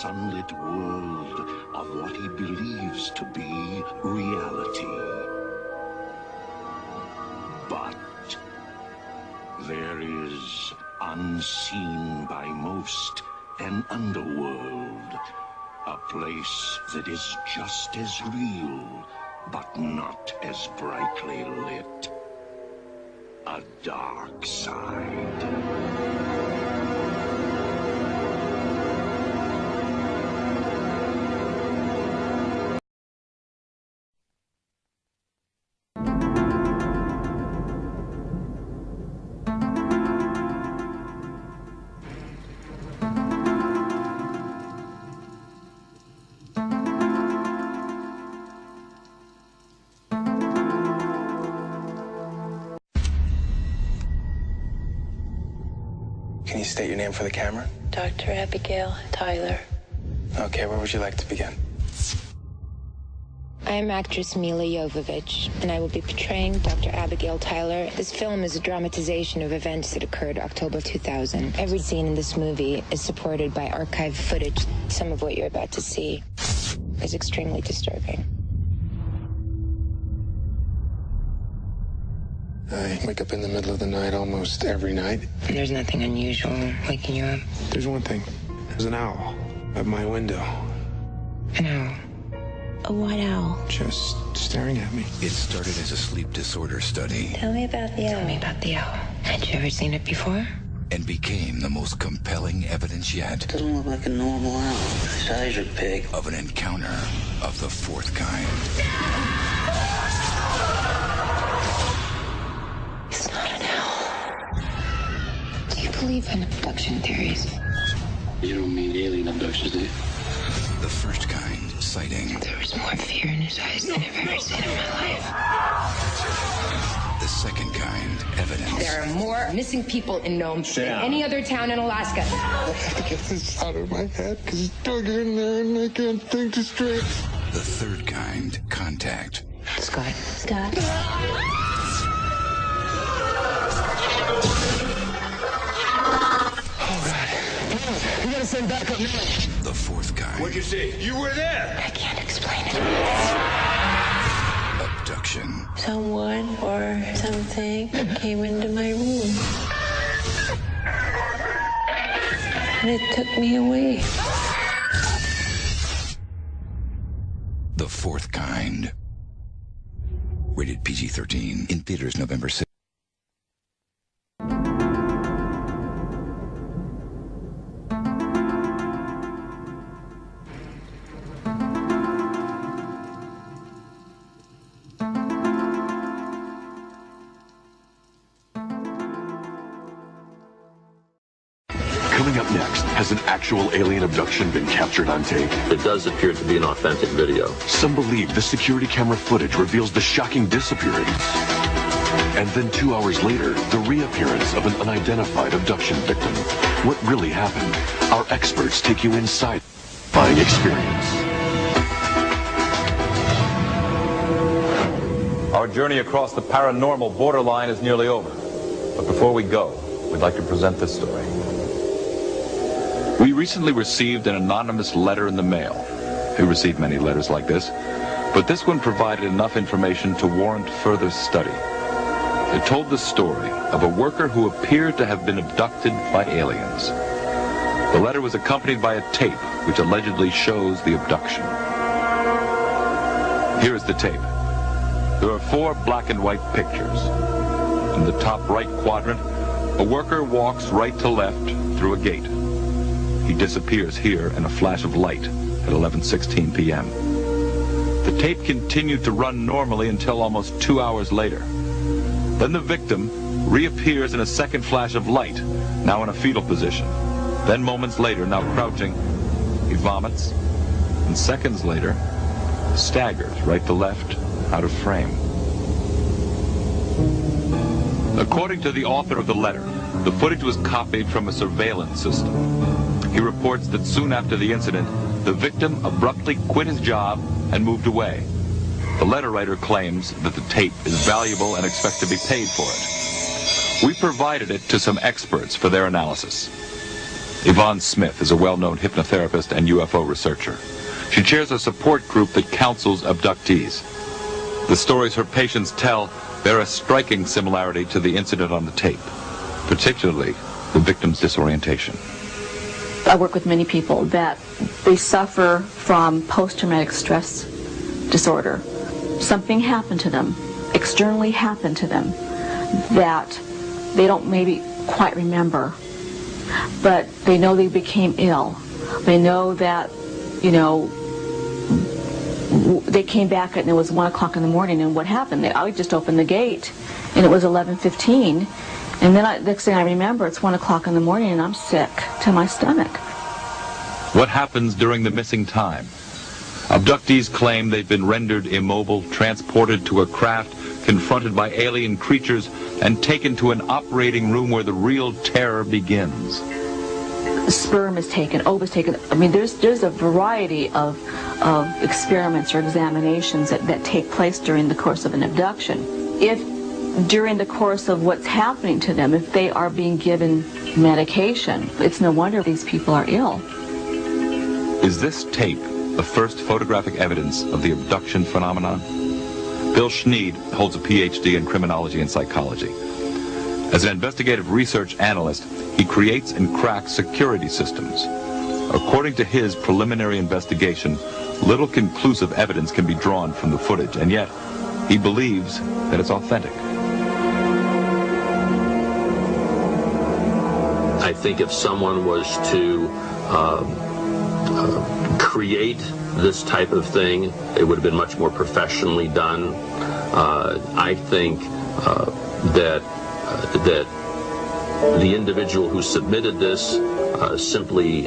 sunlit world of what he believes to be reality. But there is, unseen by most, an underworld, a place that is just as real, but not as brightly lit. A dark side. Can you state your name for the camera? Dr. Abigail Tyler. Okay, where would you like to begin? I am actress Mila Jovovich, and I will be portraying Dr. Abigail Tyler. This film is a dramatization of events that occurred October 2000. Every scene in this movie is supported by archived footage. Some of what you're about to see is extremely disturbing. I wake up in the middle of the night almost every night. And there's nothing unusual waking you up. There's one thing. There's an owl at my window. An owl? A white owl? Just staring at me. It started as a sleep disorder study. Tell me about the owl. Tell me about the owl. Had you ever seen it before? And became the most compelling evidence yet. Doesn't look like a normal owl. His eyes are big. Of an encounter of the fourth kind. It's not an owl. Do you believe in abduction theories? You don't mean alien abductions, do you? The first kind sighting. There was more fear in his eyes than I've ever seen in my life. The second kind evidence. There are more missing people in Nome than any other town in Alaska. I have to get this out of my head because it's dug in there and I can't think straight. The third kind contact. Scott. Scott. We gotta send backup now. The fourth kind. What'd you see? You were there! I can't explain it. Abduction. Someone or something came into my room. And it took me away. The fourth kind. Rated PG-13. In theaters November 6th. Coming up next, has an actual alien abduction been captured on tape? It does appear to be an authentic video. Some believe the security camera footage reveals the shocking disappearance. And then 2 hours later, the reappearance of an unidentified abduction victim. What really happened? Our experts take you inside buying experience. Our journey across the paranormal borderline is nearly over. But before we go, we'd like to present this story. We recently received an anonymous letter in the mail. We received many letters like this, but this one provided enough information to warrant further study. It told the story of a worker who appeared to have been abducted by aliens. The letter was accompanied by a tape which allegedly shows the abduction. Here is the tape. There are 4 black and white pictures. In the top right quadrant, a worker walks right to left through a gate. He disappears here in a flash of light at 11:16 p.m. The tape continued to run normally until almost 2 hours later. Then the victim reappears in a second flash of light, now in a fetal position. Then moments later, now crouching, he vomits, and seconds later, staggers right to left, out of frame. According to the author of the letter, the footage was copied from a surveillance system. He reports that soon after the incident, the victim abruptly quit his job and moved away. The letter writer claims that the tape is valuable and expects to be paid for it. We provided it to some experts for their analysis. Yvonne Smith is a well-known hypnotherapist and UFO researcher. She chairs a support group that counsels abductees. The stories her patients tell bear a striking similarity to the incident on the tape, particularly the victim's disorientation. I work with many people that they suffer from post-traumatic stress disorder. Something happened to them, externally happened to them, that they don't maybe quite remember, but they know they became ill. They know that, you know, they came back and it was 1 o'clock in the morning, and what happened? I just opened the gate and it was 11:15, and then next thing I remember, it's 1 o'clock in the morning and I'm sick to my stomach. What happens during the missing time? Abductees claim they've been rendered immobile, transported to a craft, confronted by alien creatures, and taken to an operating room where the real terror begins. Sperm is taken, ova is taken. I mean, there's a variety of experiments or examinations that take place during the course of an abduction. If during the course of what's happening to them, if they are being given medication, it's no wonder these people are ill. Is this tape the first photographic evidence of the abduction phenomenon? Bill Schneed holds a PhD in criminology and psychology. As an investigative research analyst, he creates and cracks security systems. According to his preliminary investigation, little conclusive evidence can be drawn from the footage, and yet he believes that it's authentic. I think if someone was to create this type of thing, it would have been much more professionally done. I think that the individual who submitted this simply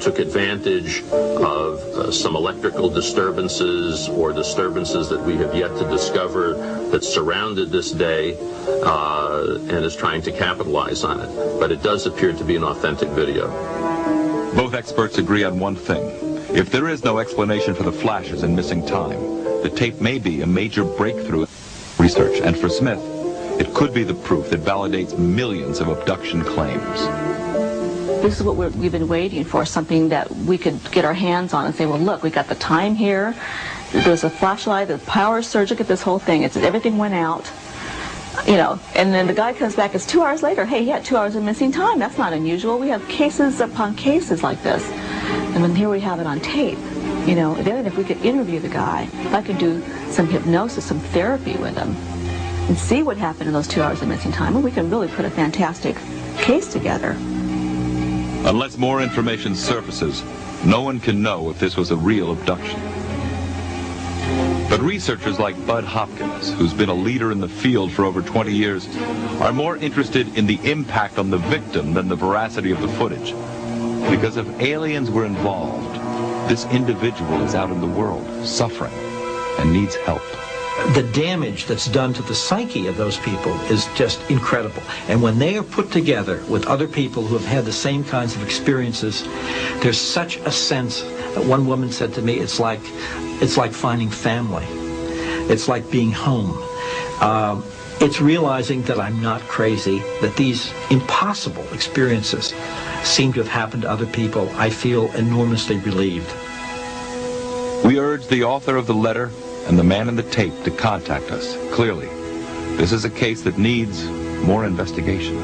took advantage of some electrical disturbances or disturbances that we have yet to discover that surrounded this day and is trying to capitalize on it. But it does appear to be an authentic video. Both experts agree on one thing. If there is no explanation for the flashes and missing time, the tape may be a major breakthrough in research, and for Smith, it could be the proof that validates millions of abduction claims. This is what we've been waiting for, something that we could get our hands on and say, well, look, we got the time here, there's a flashlight, the power surge, look at this whole thing. Everything went out, you know, and then the guy comes back, it's 2 hours later, hey, he had 2 hours of missing time. That's not unusual. We have cases upon cases like this. And then here we have it on tape, you know. Then if we could interview the guy, if I could do some hypnosis, some therapy with him, and see what happened in those 2 hours of missing time, well, we can really put a fantastic case together. Unless more information surfaces, no one can know if this was a real abduction. But researchers like Bud Hopkins, who's been a leader in the field for over 20 years, are more interested in the impact on the victim than the veracity of the footage. Because if aliens were involved, this individual is out in the world, suffering, and needs help. The damage that's done to the psyche of those people is just incredible. And when they are put together with other people who have had the same kinds of experiences, there's such a sense that one woman said to me, it's like finding family. It's like being home. It's realizing that I'm not crazy, that these impossible experiences seem to have happened to other people. I feel enormously relieved. We urge the author of the letter and the man in the tape to contact us. Clearly, this is a case that needs more investigation.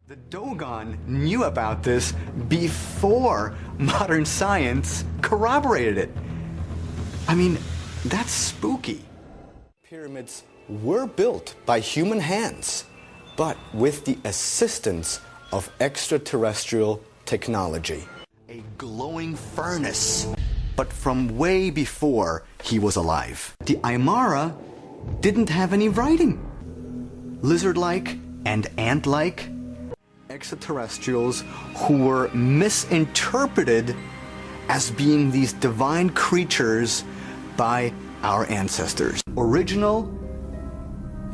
The Dogon knew about this before modern science corroborated it. I mean, that's spooky. Pyramids were built by human hands, but with the assistance of extraterrestrial technology. A glowing furnace, but from way before he was alive. The Aymara didn't have any writing. Lizard-like and ant-like extraterrestrials who were misinterpreted as being these divine creatures by our ancestors. Original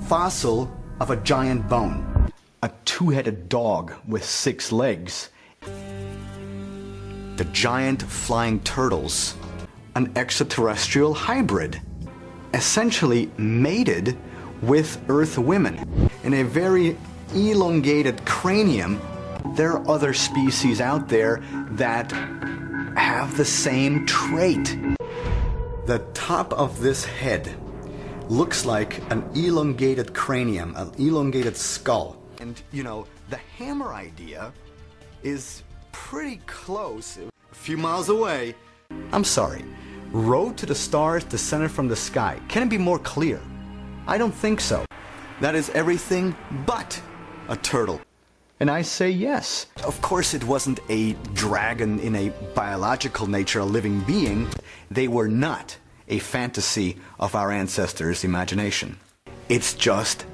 fossil of a giant bone, a two-headed dog with 6 legs, the giant flying turtles, an extraterrestrial hybrid, essentially mated with Earth women. In a very elongated cranium, there are other species out there that have the same trait. The top of this head looks like an elongated cranium, an elongated skull. And, you know, the hammer idea is pretty close, a few miles away. I'm sorry, Road to the Stars descended from the sky. Can it be more clear? I don't think so. That is everything but a turtle. And I say yes. Of course it wasn't a dragon in a biological nature, a living being. They were not a fantasy of our ancestors' imagination. It's just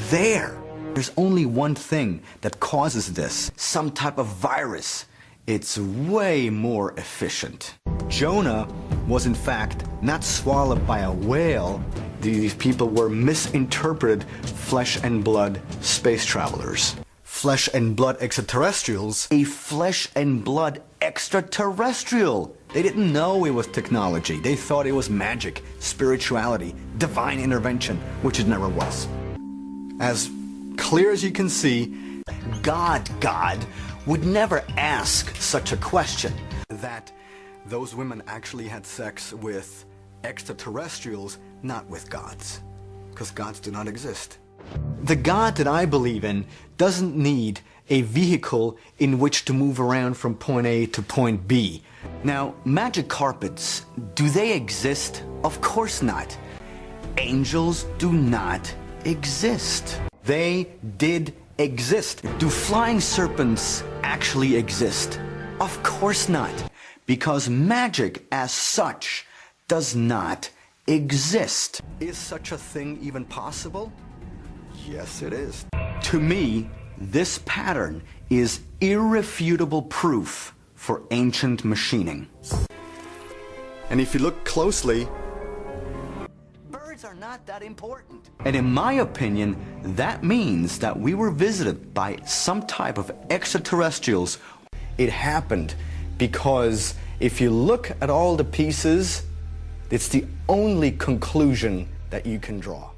there. There's only one thing that causes this, some type of virus. It's way more efficient. Jonah was in fact not swallowed by a whale. These people were misinterpreted flesh and blood space travelers. Flesh and blood extraterrestrials, a flesh and blood extraterrestrial. They didn't know it was technology. They thought it was magic, spirituality, divine intervention, which it never was. As clear as you can see, God would never ask such a question. That those women actually had sex with extraterrestrials, not with gods, because gods do not exist. The God that I believe in doesn't need a vehicle in which to move around from point A to point B. Now, magic carpets, do they exist? Of course not. Angels do not exist. They did exist. Do flying serpents actually exist? Of course not, because magic as such does not exist. Is such a thing even possible? Yes, it is. To me, this pattern is irrefutable proof for ancient machining. And if you look closely, birds are not that important. And in my opinion, that means that we were visited by some type of extraterrestrials. It happened because if you look at all the pieces, it's the only conclusion that you can draw.